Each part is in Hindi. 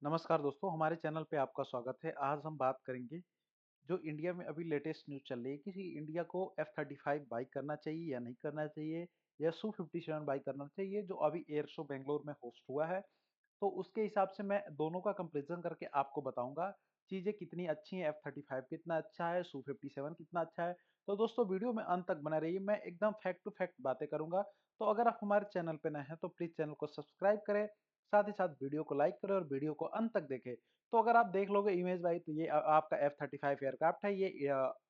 नमस्कार दोस्तों, हमारे चैनल पे आपका स्वागत है। आज हम बात करेंगे जो इंडिया में अभी लेटेस्ट न्यूज़ चल रही है कि इंडिया को F-35 बाय करना चाहिए या नहीं करना चाहिए या Su-57 बाय करना चाहिए जो अभी एयर शो बैंगलोर में होस्ट हुआ है। तो उसके हिसाब से मैं दोनों का कंपैरिजन करके आपको बताऊँगा, चीज़ें कितनी अच्छी हैं, F-35 कितना अच्छा है, Su-57 कितना अच्छा है। तो दोस्तों वीडियो में अंत तक बना रहिए, मैं एकदम फैक्ट टू फैक्ट बातें करूँगा। तो अगर आप हमारे चैनल पे नए हैं तो प्लीज़ चैनल को सब्सक्राइब करें, साथ ही साथ वीडियो को लाइक करें और वीडियो को अंत तक देखें। तो अगर आप देख लोगे इमेज भाई तो ये आपका F-35 एयरक्राफ्ट है, ये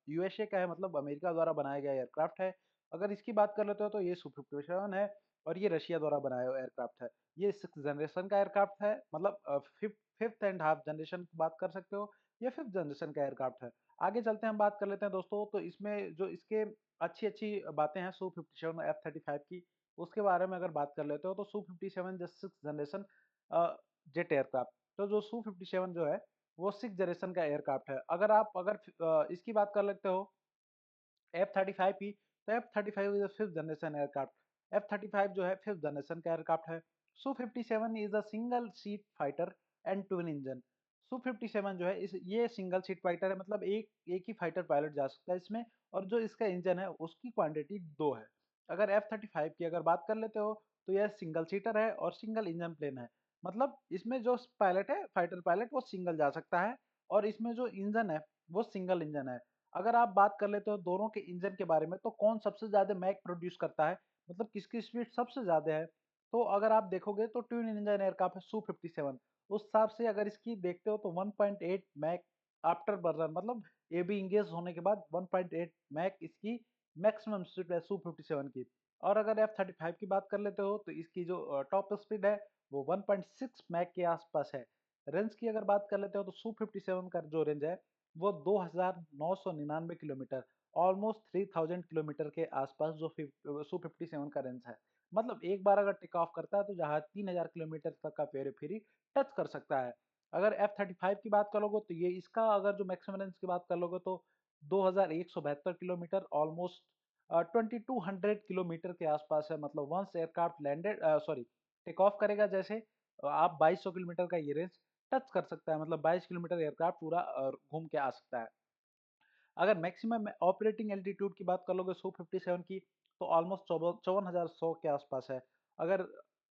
यूएसए का है मतलब अमेरिका द्वारा बनाया गया एयरक्राफ्ट है। अगर इसकी बात कर लेते हो तो ये Su-57 है और ये रशिया द्वारा बनाया हुआ एयरक्राफ्ट है। ये 6th जनरेशन का एयरक्राफ्ट है मतलब फिफ्थ एंड हाफ जनरेशन की बात कर सकते हो, ये 5th जनरेशन का एयरक्राफ्ट है। आगे चलते हैं हम बात कर लेते हैं दोस्तों, तो इसमें जो इसके अच्छी-अच्छी बातें हैं Su-57 F-35 की, उसके बारे में अगर बात कर लेते हो तो Su-57 जो 6th जनरेशन जेट एयरक्राफ्ट, तो जो Su-57 जो है वो 6th जनरेशन का एयरक्राफ्ट है। अगर इसकी बात कर लेते हो F-35 की, तो F-35 is a 5th generation aircraft. F-35 जो है 5th जनरेशन का एयरक्राफ्ट है। Su-57 is a single seat fighter and twin engine. Su-57 जो है इस ये सिंगल सीट फाइटर है मतलब एक एक ही फाइटर पायलट जा सकता है इसमें, और जो इसका इंजन है उसकी क्वांटिटी 2 है। अगर F-35 की अगर बात कर लेते हो तो यह सिंगल सीटर है और सिंगल इंजन प्लेन है। मतलब इसमें जो पायलट है, फाइटर पायलट वो सिंगल जा सकता है और इसमें जो इंजन है वो सिंगल इंजन है। अगर आप बात कर लेते हो दोनों के इंजन के बारे में तो कौन सबसे ज़्यादा मैक प्रोड्यूस करता है, मतलब किसकी स्पीड सबसे ज़्यादा है, तो अगर आप देखोगे तो ट्विन इंजन एयरक्राफ्ट है Su-57। उस हिसाब से अगर इसकी देखते हो तो 1.8 मैक आफ्टर बर्नर मतलब एबी इंगेज होने के बाद 1.8 मैक इसकी मैक्सिमम स्पीड है Su-57 की। और अगर F-35 की बात कर लेते हो तो इसकी जो टॉप स्पीड है वो 1.6 मैक के आसपास है। रेंज की अगर बात कर लेते हो तो Su-57 का जो रेंज है वो 2,999 किलोमीटर, ऑलमोस्ट 3,000 किलोमीटर के आसपास जो Su-57 का रेंज है। मतलब एक बार अगर टेक ऑफ करता है तो जहाज 3,000 किलोमीटर तक का पेरिफेरी टच कर सकता है। अगर F-35 की बात करोगे तो ये इसका अगर जो मैक्सिमम रेंज की बात कर लोगे तो 2,172 किलोमीटर, ऑलमोस्ट 2,200 किलोमीटर के आसपास है। मतलब वंस एयरक्राफ्ट टेक ऑफ करेगा जैसे आप 2,200 किलोमीटर का ये रेंज टच कर सकता है, मतलब 22 किलोमीटर एयरक्राफ्ट पूरा घूम के आ सकता है। अगर मैक्सिमम ऑपरेटिंग एल्टीट्यूड की बात कर लोगे Su-57 की तो ऑलमोस्ट 54,100 के आसपास है। अगर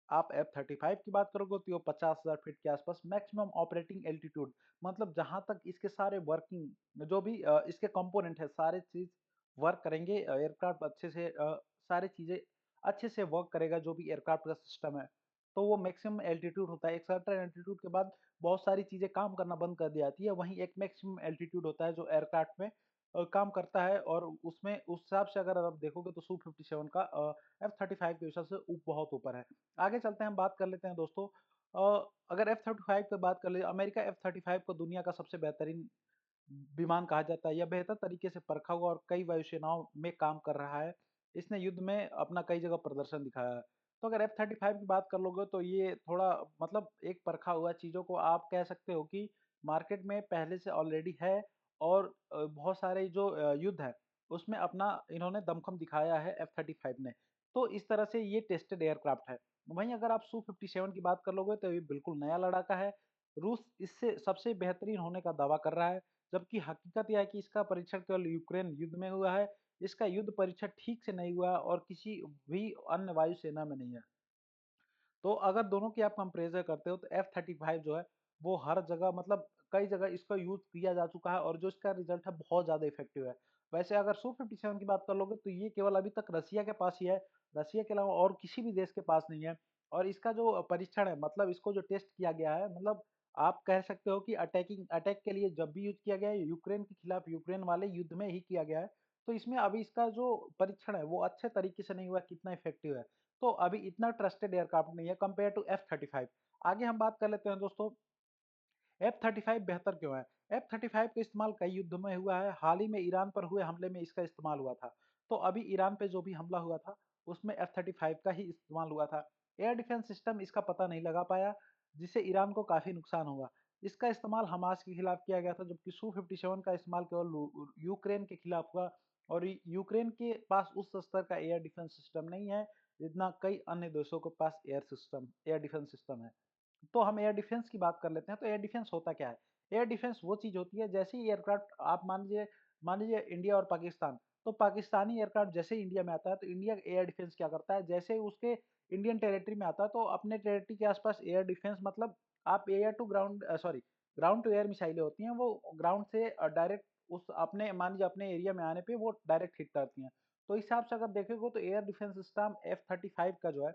आप F-35 की बात करोगे तो वो 50,000 फीट के आसपास मैक्सिमम ऑपरेटिंग एल्टीट्यूड, मतलब जहां तक इसके सारे वर्किंग जो भी इसके कंपोनेंट है सारे चीज वर्क करेंगे, एयरक्राफ्ट अच्छे से सारी चीजें अच्छे से वर्क करेगा जो भी एयरक्राफ्ट का सिस्टम है, तो वो मैक्सिमम एल्टीट्यूड होता है। एक सर्टेन एल्टीट्यूड के बाद बहुत सारी चीजें काम करना बंद कर दी जाती है, वहीं एक मैक्सिमम एल्टीट्यूड होता है जो एयरक्राफ्ट में काम करता है, और उसमें उस हिसाब से अगर आप देखोगे तो Su-57 का F-35 के हिसाब से बहुत ऊपर है। आगे चलते हैं, हम बात कर लेते हैं दोस्तों, अगर F-35 की बात कर ले, अमेरिका F-35 को दुनिया का सबसे बेहतरीन विमान कहा जाता है। यह बेहतर तरीके से परखा हुआ और कई वायुसेनाओं में काम कर रहा है। इसने युद्ध में अपना कई जगह प्रदर्शन दिखाया है। तो अगर F-35 की बात कर लोगे तो ये थोड़ा मतलब एक परखा हुआ चीज़ों को आप कह सकते हो कि मार्केट में पहले से ऑलरेडी है, और बहुत सारे जो युद्ध है उसमें अपना इन्होंने दमखम दिखाया है F-35 ने। तो इस तरह से ये टेस्टेड एयरक्राफ्ट है। वहीं अगर आप Su-57 की बात कर लोगे तो ये बिल्कुल नया लड़ाका है। रूस इससे सबसे बेहतरीन होने का दावा कर रहा है, जबकि हकीकत यह है कि इसका परीक्षण केवल यूक्रेन युद्ध में हुआ है। इसका युद्ध परीक्षण ठीक से नहीं हुआ और किसी भी अन्य वायुसेना में नहीं है। तो अगर दोनों की आप कंपेरिज़न करते हो तो F-35 जो है वो हर जगह मतलब कई जगह इसका यूज़ किया जा चुका है और जो इसका रिज़ल्ट है बहुत ज़्यादा इफ़ेक्टिव है। वैसे अगर Su-57 की बात कर लोगे तो ये केवल अभी तक रसिया के पास ही है, रसिया के अलावा और किसी भी देश के पास नहीं है। और इसका जो परीक्षण है मतलब इसको जो टेस्ट किया गया है, मतलब आप कह सकते हो कि अटैक के लिए जब भी यूज़ किया गया है यूक्रेन के खिलाफ यूक्रेन वाले युद्ध में ही किया गया है। तो इसमें अभी इसका जो परीक्षण है वो अच्छे तरीके से नहीं हुआ कितना इफ़ेक्टिव है। तो अभी इतना ट्रस्टेड एयरक्राफ्ट नहीं है कंपेयर टू F-35। आगे हम बात कर लेते हैं दोस्तों, F-35 बेहतर क्यों है? F-35 का इस्तेमाल कई युद्धों में हुआ है, हाल ही में ईरान पर हुए हमले में इसका इस्तेमाल हुआ था। तो अभी ईरान पे जो भी हमला हुआ था, उसमें F-35 का ही इस्तेमाल हुआ था। एयर डिफेंस सिस्टम इसका पता नहीं लगा पाया, जिससे ईरान को काफ़ी नुकसान हुआ। इसका इस्तेमाल हमास के खिलाफ किया गया था, जबकि Su-57 का इस्तेमाल केवल यूक्रेन के खिलाफ हुआ, और यूक्रेन के पास उस स्तर का एयर डिफेंस सिस्टम नहीं है, जितना कई अन्य देशों के पास एयर डिफेंस सिस्टम है। तो हम एयर डिफेंस की बात कर लेते हैं, तो एयर डिफेंस होता क्या है? एयर डिफेंस वो चीज़ होती है, जैसे ही एयरक्राफ्ट आप मान लीजिए इंडिया और पाकिस्तान, तो पाकिस्तानी एयरक्राफ्ट जैसे ही इंडिया में आता है, तो इंडिया एयर डिफेंस क्या करता है, जैसे ही उसके इंडियन टेरिटरी में आता है, तो अपने टेरिटरी के आस-पास एयर डिफेंस मतलब आप air to ground sorry ground to air मिसाइलें होती हैं, वो ग्राउंड से डायरेक्ट उस अपने मान लीजिए अपने एरिया में आने पे वो डायरेक्ट हिट करती हैं। तो इस हिसाब से अगर देखेंगे तो एयर डिफेंस सिस्टम F-35 का जो है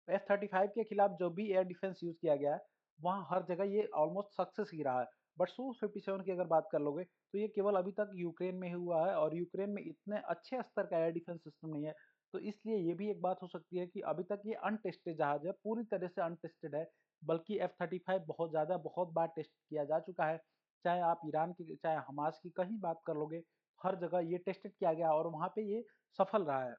F-35 के खिलाफ जो भी एयर डिफेंस यूज़ किया गया है, वहाँ हर जगह ये ऑलमोस्ट सक्सेस ही रहा है। बट Su-57 की अगर बात कर लोगे, तो ये केवल अभी तक यूक्रेन में ही हुआ है और यूक्रेन में इतने अच्छे स्तर का एयर डिफेंस सिस्टम नहीं है। तो इसलिए ये भी एक बात हो सकती है कि अभी तक ये अनटेस्टेड जहाज है, पूरी तरह से अनटेस्टेड है। बल्कि F-35 बहुत ज़्यादा बहुत बार टेस्ट किया जा चुका है। चाहे आप ईरान की, चाहे हमास की कहीं बात कर लोगे, हर जगह ये टेस्टेड किया गया और वहाँ पे ये सफल रहा है।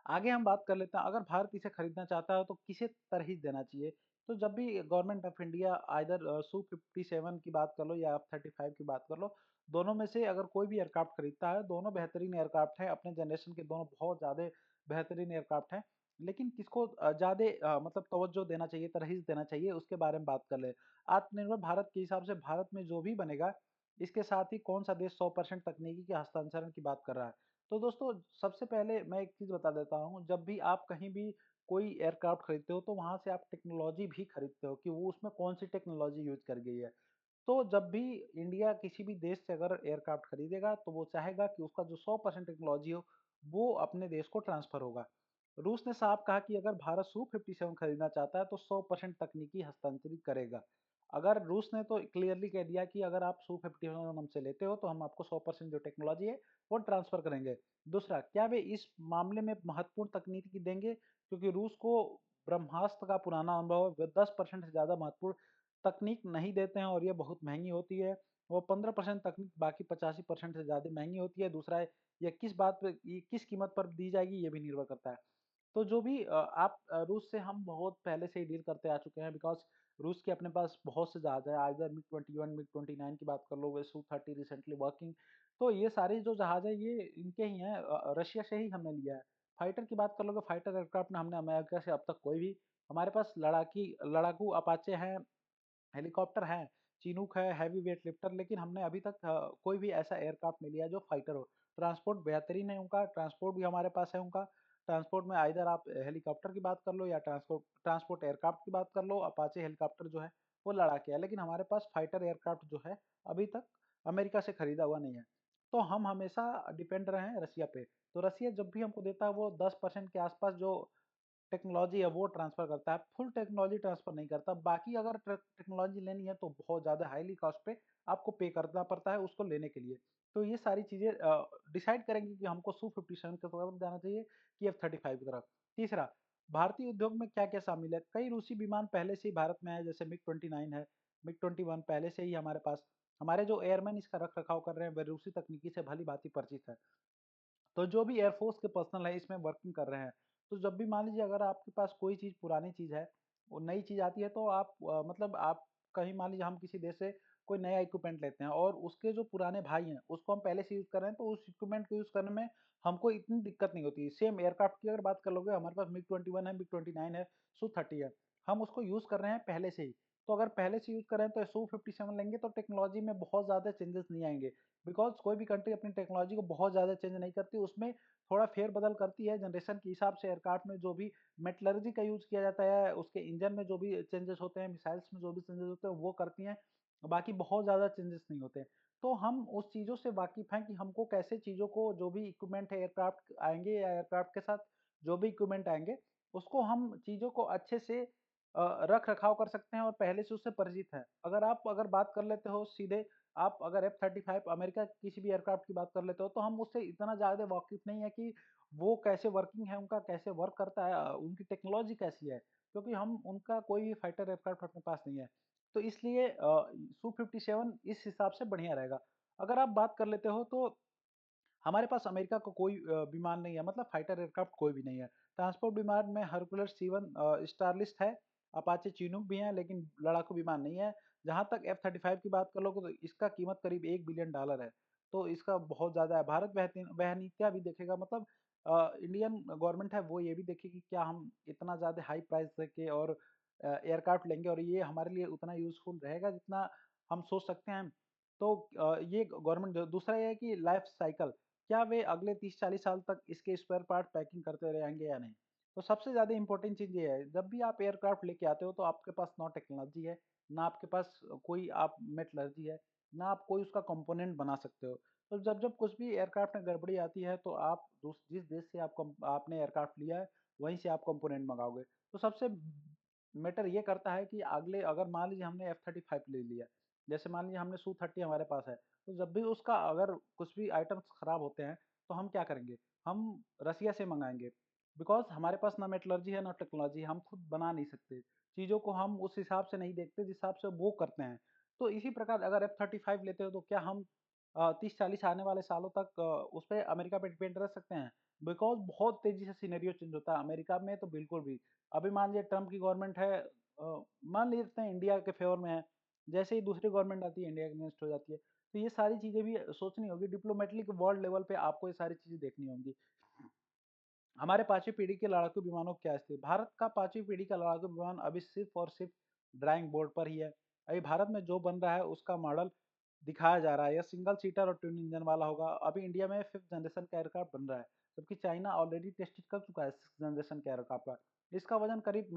आगे हम बात कर लेते हैं, अगर भारत इसे खरीदना चाहता है तो किसे तरजीह देना चाहिए? तो जब भी government of India either Su-57 की बात कर लो या F-35 की बात कर लो, दोनों में से अगर कोई भी एयरक्राफ्ट खरीदता है, दोनों बेहतरीन एयरक्राफ्ट हैं, अपने जनरेशन के दोनों बहुत ज़्यादा बेहतरीन एयरक्राफ्ट हैं। लेकिन किसको ज़्यादा मतलब तवज्जो देना चाहिए, तरजीह देना चाहिए, उसके बारे में बात कर लें। आत्मनिर्भर भारत के हिसाब से भारत में जो भी बनेगा, इसके साथ ही कौन-सा देश 100% तकनीकी के हस्तांतरण की बात कर रहा है? तो दोस्तों सबसे पहले मैं एक चीज़ बता देता हूँ, जब भी आप कहीं भी कोई एयरक्राफ्ट खरीदते हो, तो वहाँ से आप टेक्नोलॉजी भी खरीदते हो कि वो उसमें कौन-सी टेक्नोलॉजी यूज़ कर गई है। तो जब भी इंडिया किसी भी देश से अगर एयरक्राफ्ट खरीदेगा, तो वो चाहेगा कि उसका जो 100% टेक्नोलॉजी हो, वो अपने देश को ट्रांसफ़र होगा। रूस ने साफ कहा कि अगर भारत Su-57 खरीदना चाहता है, तो 100% तकनीकी हस्तांतरित करेगा। अगर रूस ने तो क्लियरली कह दिया कि अगर आप Su-57 हमसे लेते हो, तो हम आपको 100% जो टेक्नोलॉजी है, वो ट्रांसफ़र करेंगे। दूसरा, क्या वे इस मामले में महत्वपूर्ण तकनीकी देंगे? क्योंकि रूस को ब्रह्मास्त्र का पुराना अनुभव है, वे 10% से ज़्यादा महत्वपूर्ण तकनीक नहीं देते हैं और ये बहुत महँगी होती है। वो 15% तकनीक बाकी 85% से ज़्यादा महँगी होती है। दूसरा है, ये किस बात पे ये किस कीमत पर दी जाएगी, ये भी निर्भर करता है। तो जो भी रूस से हम बहुत पहले से ही डील करते आ चुके हैं, बिकॉज़ रूस के अपने पास बहुत से जहाज़ हैं, आइदर मिग-21, मिग-29 की बात कर लो, Su-30 रिसेंटली वर्किंग। तो ये सारे जो जहाज़ हैं, ये इनके ही हैं, रशिया से ही हमने लिया है। फाइटर की बात कर लोगे, फाइटर एयरक्राफ्ट में हमने अमेरिका से अब तक कोई भी, हमारे पास लड़ाकू अपाचे हैं, हेलीकॉप्टर हैं, चिनूक है, हेवी वेट लिफ्टर, लेकिन हमने अभी तक कोई भी ऐसा एयरक्राफ्ट नहीं लिया जो फाइटर हो। ट्रांसपोर्ट बेहतरीन है उनका, ट्रांसपोर्ट भी हमारे पास है उनका। ट्रांसपोर्ट में आइदर आप हेलीकॉप्टर की बात कर लो या ट्रांसपोर्ट ट्रांसपोर्ट एयरक्राफ्ट की बात कर लो, अपाचे हेलीकॉप्टर जो है, वो लड़ाके है। लेकिन हमारे पास फाइटर एयरक्राफ्ट जो है, अभी तक अमेरिका से खरीदा हुआ नहीं है। तो हम हमेशा डिपेंड रहे हैं रसिया पे। तो रसिया जब भी हमको देता है, वो 10% के आसपास जो टेक्नोलॉजी है वो ट्रांसफ़र करता है, फुल टेक्नोलॉजी ट्रांसफ़र नहीं करता। बाकी अगर टेक्नोलॉजी लेनी है तो बहुत ज़्यादा हाईली कॉस्ट पे आपको पे करना पड़ता है उसको लेने के लिए। तो ये सारी चीज़ें डिसाइड करेंगी कि हमको Su-57 की तरफ जाना चाहिए कि F-35 की तरफ। तीसरा, भारतीय उद्योग में क्या-क्या शामिल है? कई रूसी विमान पहले से ही भारत में है, जैसे मिग-29 है, मिग-21 पहले से ही हमारे पास। हमारे जो एयरमैन इसका रख-रखाव कर रहे हैं, वे रूसी तकनीकी से भली-भाँति परिचित हैं। तो जो भी एयरफ़ोर्स के पर्सनल है इसमें वर्किंग कर रहे हैं, तो जब भी मान लीजिए अगर आपके पास कोई चीज़ पुरानी चीज़ है, वो नई चीज़ आती है, तो आप मतलब आप कहीं मान लीजिए हम किसी देश से कोई नया इक्विपमेंट लेते हैं और उसके जो पुराने भाई हैं, उसको हम पहले से यूज़ कर रहे हैं, तो उस इक्विपमेंट को यूज़ करने में हमको इतनी दिक्कत नहीं होती है। सेम एयरक्राफ्ट की अगर बात कर लोगे, हमारे पास मिग-21 है, मिग-29 है, Su-30 है, हम उसको यूज़ कर रहे हैं पहले से ही। तो अगर पहले से यूज़ कर रहे हैं तो Su-57 लेंगे तो टेक्नोलॉजी में बहुत ज़्यादा चेंजेस नहीं आएँगे। बिकॉज़ कोई भी कंट्री अपनी टेक्नोलॉजी को बहुत ज़्यादा चेंज नहीं करती, उसमें थोड़ा फेर-बदल करती है जनरेशन के हिसाब से। एयरक्राफ्ट में जो भी मेटलर्जी का यूज़ किया जाता है, उसके इंजन में जो भी चेंजेस होते हैं, मिसाइल्स में जो भी चेंजेस होते हैं, वो करती हैं। बाकी बहुत ज़्यादा चेंजेस नहीं होते। तो हम उस चीज़ों से वाकिफ़ हैं कि हमको कैसे चीज़ों को, जो भी इक्विपमेंट है एयरक्राफ्ट आएँगे या एयरक्राफ्ट के साथ जो भी इक्विपमेंट आएँगे, उसको हम चीज़ों को अच्छे से रख-रखाव कर सकते हैं और पहले से उससे परिचित हैं। अगर बात कर लेते हो सीधे, आप अगर F-35 अमेरिका की किसी भी एयरक्राफ्ट की बात कर लेते हो, तो हम उससे इतना ज़्यादा वाकिफ़ नहीं है कि वो कैसे वर्किंग है, उनका कैसे वर्क करता है, उनकी टेक्नोलॉजी कैसी है, क्योंकि हम उनका कोई भी फाइटर एयरक्राफ्ट अपने पास नहीं है। तो इसलिए Su-57 इस हिसाब से बढ़िया रहेगा। अगर आप बात कर लेते हो तो हमारे पास अमेरिका का कोई विमान नहीं है, मतलब फाइटर एयरक्राफ्ट कोई भी नहीं है। ट्रांसपोर्ट विमान में हरकुलस C-1 स्टारलिस्ट है, अपाचे चिनूक भी हैं, लेकिन लड़ाकू विमान नहीं है। जहाँ तक F-35 की बात कर लोगे तो इसका कीमत करीब $1 बिलियन है, तो इसका बहुत ज़्यादा है। भारत वह नीतियाँ भी देखेगा, मतलब इंडियन गवर्नमेंट है वो ये भी देखेगी क्या हम इतना ज़्यादा हाई प्राइस देके और एयरक्राफ्ट लेंगे और ये हमारे लिए उतना यूज़फुल रहेगा जितना हम सोच सकते हैं। तो ये गवर्नमेंट जो दूसरा ये है कि लाइफ साइकिल, क्या वे अगले 30-40 साल तक इसके स्पेयर पार्ट पैकिंग करते रहेंगे या नहीं? तो सबसे ज़्यादा इम्पोर्टेंट चीज़ ये है, जब भी आप एयरक्राफ्ट लेके आते हो तो आपके पास ना टेक्नोलॉजी है, ना आपके पास कोई आप मेटलर्जी है, ना आप कोई उसका कंपोनेंट बना सकते हो। तो जब जब कुछ भी एयरक्राफ्ट में गड़बड़ी आती है तो आप जिस देश से आपने एयरक्राफ्ट लिया है, वहीं से आप कंपोनेंट मंगाओगे। तो सबसे मैटर ये करता है कि अगले अगर मान लीजिए हमने F-35 ले लिया, जैसे मान लीजिए हमने Su-30 हमारे पास है, तो जब भी उसका अगर कुछ भी आइटम्स खराब होते हैं, तो हम क्या करेंगे? हम रसिया से मंगाएँगे। बिकॉज़ हमारे पास ना मेटलर्जी है, ना टेक्नोलॉजी है, हम खुद बना नहीं सकते। चीज़ों को हम उस हिसाब से नहीं देखते जिस हिसाब से वो करते हैं। तो इसी प्रकार अगर F-35 लेते हो तो क्या हम 30-40 आने वाले सालों तक उस पे अमेरिका पे डिपेंड रह सकते हैं? बिकॉज़ बहुत तेज़ी से सिनेरियो चेंज होता है। अमेरिका में तो बिल्कुल भी। अभी मान लीजिए ट्रम्प की गवर्नमेंट है, मान लेते हैं इंडिया के फ़ेवर में है। जैसे ही दूसरी गवर्नमेंट आती है, इंडिया के अगेंस्ट हो जाती है। तो ये सारी चीज़ें भी सोचनी होगी, डिप्लोमेटिक वर्ल्ड लेवल पे आपको ये सारी चीज़ें देखनी होंगी। हमारे 5वीं पीढ़ी के लड़ाकू विमानों की क्या स्थिति? भारत का 5वीं पीढ़ी का लड़ाकू विमान अभी सिर्फ़ और सिर्फ़ ड्राइंग बोर्ड पर ही है। अभी भारत में जो बन रहा है उसका मॉडल दिखाया जा रहा है। यह सिंगल सीटर और ट्विन इंजन वाला होगा। अभी इंडिया में 5th जनरेशन का एयरक्राफ्ट बन रहा है, जबकि चाइना ऑलरेडी टेस्टेड कर चुका है 6th जनरेशन के एयरक्राफ्ट का। इसका वजन करीब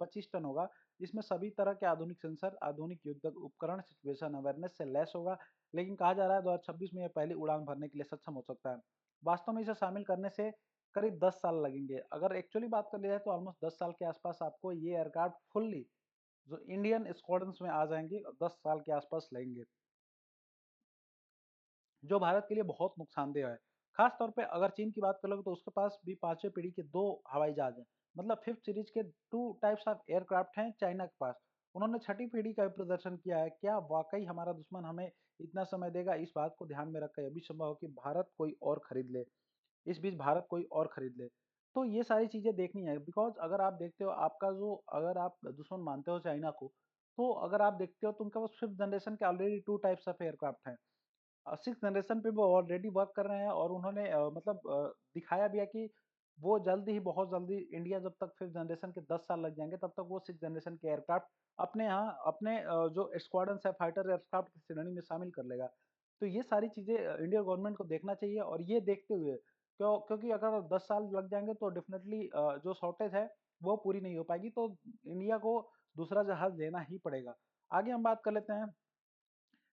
25 टन होगा। इसमें सभी तरह के आधुनिक सेंसर, आधुनिक युद्धक उपकरण, सिचुएशन अवेयरनेस से लैस होगा। लेकिन कहा जा रहा है 2026 में यह पहली उड़ान भरने के लिए सक्षम हो सकता है। वास्तव में इसे शामिल करने से करीब 10 साल लगेंगे। अगर एक्चुअली बात कर लिया जाए तो ऑलमोस्ट 10 साल के आसपास आपको ये एयरक्राफ्ट फुल्ली जो इंडियन स्क्वाड्रंस में आ जाएँगे, 10 साल के आसपास लगेंगे। जो भारत के लिए बहुत नुकसानदेह है। खास तौर पे अगर चीन की बात कर लोगे तो उसके पास भी 5वीं पीढ़ी के 2 हवाई जहाज हैं। मतलब 5th सीरीज़ के 2 टाइप्स ऑफ एयरक्राफ्ट हैं चाइना के पास। उन्होंने 6ठी पीढ़ी का भी प्रदर्शन किया है। क्या वाक़ई हमारा दुश्मन हमें इतना समय देगा? इस बात को ध्यान में रखकर यह भी संभव है कि भारत कोई और खरीद ले। इस बीच भारत कोई और खरीद ले। तो ये सारी चीज़ें देखनी है बिकॉज़ अगर आप देखते हो आपका जो अगर आप दुश्मन मानते हो चाइना को, तो अगर आप देखते हो तो उनके पास 5th जनरेशन के ऑलरेडी 2 टाइप्स ऑफ एयरक्राफ्ट हैं। 6th जनरेशन पे वो ऑलरेडी वर्क कर रहे हैं और उन्होंने मतलब दिखाया भी है कि वो जल्द ही बहुत जल्दी इंडिया जब तक 5th जनरेशन के 10 साल लग जाएँगे तब तक वो 6th जनरेशन के एयरक्राफ्ट अपने यहाँ अपने जो स्क्वाड्रन्स है फाइटर एयरक्राफ्ट की श्रेणी में शामिल कर लेगा। तो ये सारी चीज़ें इंडियन गवर्नमेंट को देखना चाहिए और ये देखते हुए क्योंकि अगर 10 साल लग जाएँगे तो डेफ़िनेटली जो शॉर्टेज है वो पूरी नहीं हो पाएगी तो इंडिया को दूसरा जहाज़ लेना ही पड़ेगा। आगे हम बात कर लेते हैं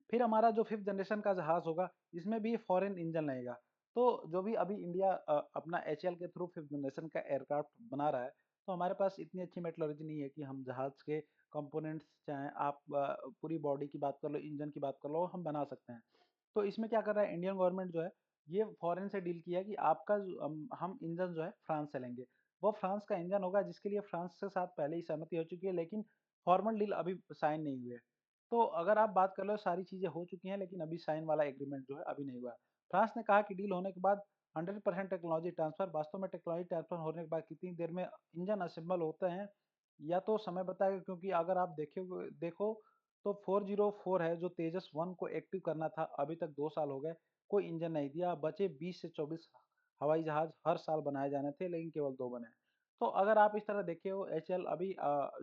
फिर हमारा जो 5th जनरेशन का जहाज़ होगा, इसमें भी फॉरेन इंजन लगेगा। तो जो भी अभी इंडिया अपना एचएएल के थ्रू 5th जनरेशन का एयरक्राफ्ट बना रहा है, तो हमारे पास इतनी अच्छी मेट्रोलॉजी नहीं है कि हम जहाज़ के कंपोनेंट्स चाहे आप पूरी बॉडी की बात कर लो, इंजन की बात कर लो, हम बना सकते हैं। तो इसमें क्या कर रहा है इंडियन गवर्नमेंट जो है, ये फॉरेन से डील किया है कि आपका हम इंजन जो है फ्रांस से लेंगे। वो फ्रांस का इंजन होगा जिसके लिए फ्रांस के साथ पहले ही सहमति हो चुकी है, लेकिन फॉर्मल डील अभी साइन नहीं हुई है। तो अगर आप बात कर लो सारी चीज़ें हो चुकी हैं लेकिन अभी साइन वाला एग्रीमेंट जो है अभी नहीं हुआ है। फ्रांस ने कहा कि डील होने के बाद 100% टेक्नोलॉजी ट्रांसफर वास्तव में टेक्नोलॉजी ट्रांसफर होने के बाद कितनी देर में इंजन असेंबल होते हैं या तो समय बताएगा क्योंकि अगर आप देखो तो 404 है जो तेजस 1 को एक्टिव करना था अभी तक 2 साल हो गए, कोई इंजन नहीं दिया बचे 20 से 24 हवाई जहाज हर साल बनाए जाने थे लेकिन केवल 2 बने। तो अगर आप इस तरह देखे हो एचएएल अभी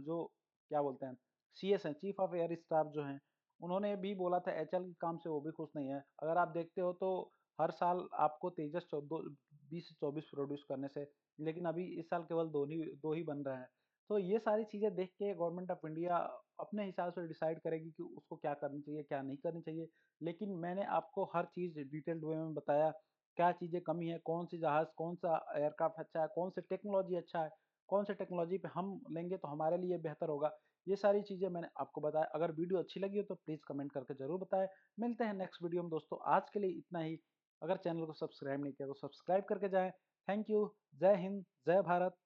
जो क्या बोलते हैं सीएस हैं, चीफ ऑफ एयर स्टाफ जो हैं, उन्होंने भी बोला था एचएएल के काम से वो भी खुश नहीं है। अगर आप देखते हो तो हर साल आपको तेजस 20 से 24 प्रोड्यूस करने से, लेकिन अभी इस साल केवल 2 ही बन रहे हैं। तो ये सारी चीज़ें देख के गवर्नमेंट ऑफ इंडिया अपने हिसाब से डिसाइड करेगी कि उसको क्या करनी चाहिए, क्या नहीं करनी चाहिए। लेकिन मैंने आपको हर चीज़ डिटेल्ड वे में बताया, क्या चीज़ें कमी है, कौन-सी जहाज़, कौन-सा एयरक्राफ्ट अच्छा है, कौन-सी टेक्नोलॉजी अच्छा है, कौन-सी टेक्नोलॉजी पे हम लेंगे तो हमारे लिए बेहतर होगा। ये सारी चीज़ें मैंने आपको बताया। अगर वीडियो अच्छी लगी हो तो प्लीज़ कमेंट करके ज़रूर बताएँ। मिलते हैं नेक्स्ट वीडियो में दोस्तों। आज के लिए इतना ही। अगर चैनल को सब्सक्राइब नहीं किया तो सब्सक्राइब करके जाएँ। Thank you. जय हिंद, जय भारत।